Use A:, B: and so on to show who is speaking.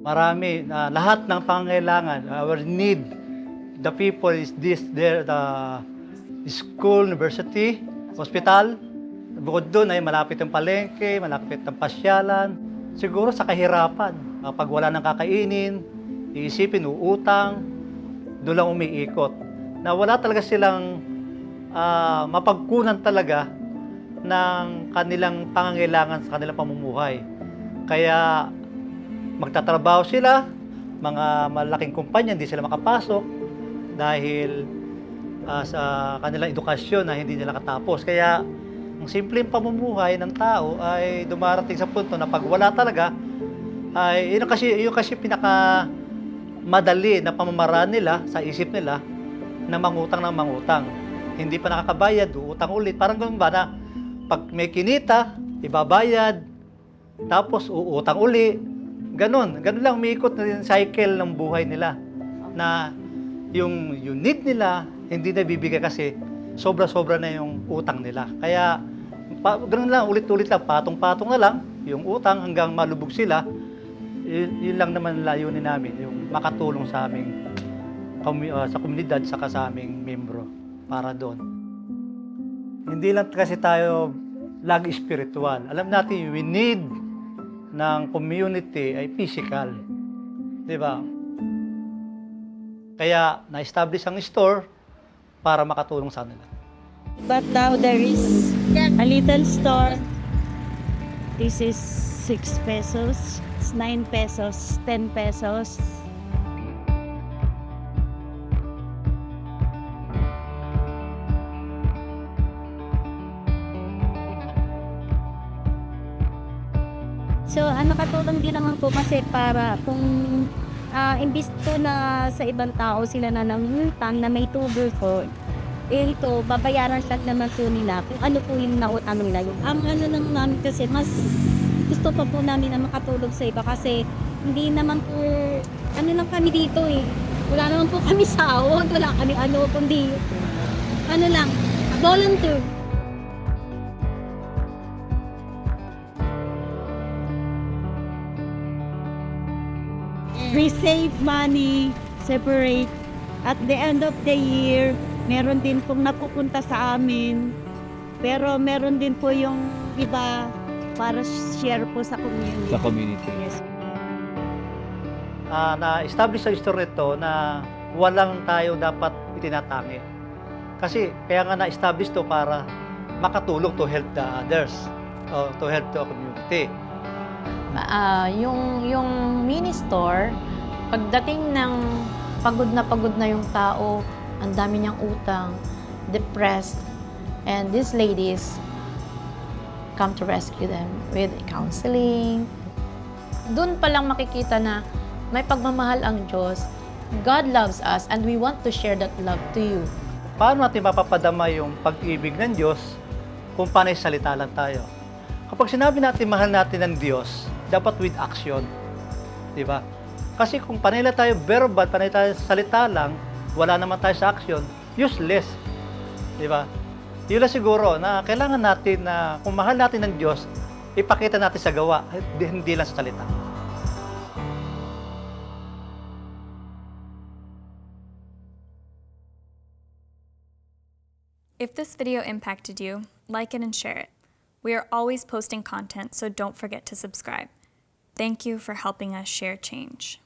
A: Marami, lahat ng pangangailangan, our need, the people is this, there, the school, university, hospital. Bukod doon ay malapit ang palengke, malapit ang pasyalan. Siguro sa kahirapan, pag wala nang kakainin, iisipin, uutang, doon lang umiikot. Na wala talaga silang mapagkunan talaga ng kanilang pangangailangan sa kanilang pamumuhay. Kaya magtatrabaho sila, mga malaking kumpanya, hindi sila makapasok dahil sa kanilang edukasyon na hindi nila katapos. Kaya ang simpleng pamumuhay ng tao ay dumarating sa punto na pag wala talaga, ay yun kasi pinaka madali na pamamaraan nila sa isip nila na mangutang ng mangutang. Hindi pa nakakabayad, uutang ulit. Parang ganun ba na pag may kinita, ibabayad, tapos uutang uli. Ganon lang umiikot na yung cycle ng buhay nila na yung need nila hindi na bibigay kasi sobra-sobra na yung utang nila. Kaya ganun lang, ulit-ulit lang, patong-patong na lang yung utang hanggang malubog sila. Yun lang naman layunin namin, yung makatulong sa aming sa komunidad saka sa aming membro para doon. Hindi lang kasi tayo lagi spiritual. Alam natin, we need ng community ay physical. Di ba? Kaya na-establish ang store para makatulong sa nila.
B: But now there is a little store. This is 6 pesos, 9 pesos, 10 pesos. So, nakatulong din naman po kasi para kung imbis po na sa ibang tao sila na nangungutang na may tubo po, ito, babayaran lang naman po nila kung ano po yung nautang nila. Ang lang namin kasi, mas gusto pa po namin na makatulong sa iba kasi hindi naman po, lang kami dito eh. Wala naman po kami sahod, wala kami kundi, lang, volunteer. We save money, separate. At the end of the year, meron din pong napupunta sa amin. Pero meron din po yung iba para share po sa community.
C: Sa community.
B: Yes.
A: Na-establish sa store nito na walang tayo dapat itinatangi. Kasi kaya nga na-establish to para makatulong to help the others, to help the community.
D: Yung mini store, pagdating ng pagod na yung tao, ang dami niyang utang, depressed, and these ladies come to rescue them with counseling. Doon pa lang makikita na may pagmamahal ang Diyos. God loves us and we want to share that love to you.
A: Paano natin mapapadama yung pag-ibig ng Diyos kung panay salita lang tayo? Kapag sinabi natin mahal natin ng Diyos, dapat with action. Di ba? Kasi kung panay lang tayo verbal, panay tayo salita lang, wala naman tayo sa action, useless. Di ba? Yun lang siguro na kailangan natin na kung mahal natin ng Diyos, ipakita natin sa gawa, hindi lang sa salita.
E: If this video impacted you, like it and share it. We are always posting content, so don't forget to subscribe. Thank you for helping us share change.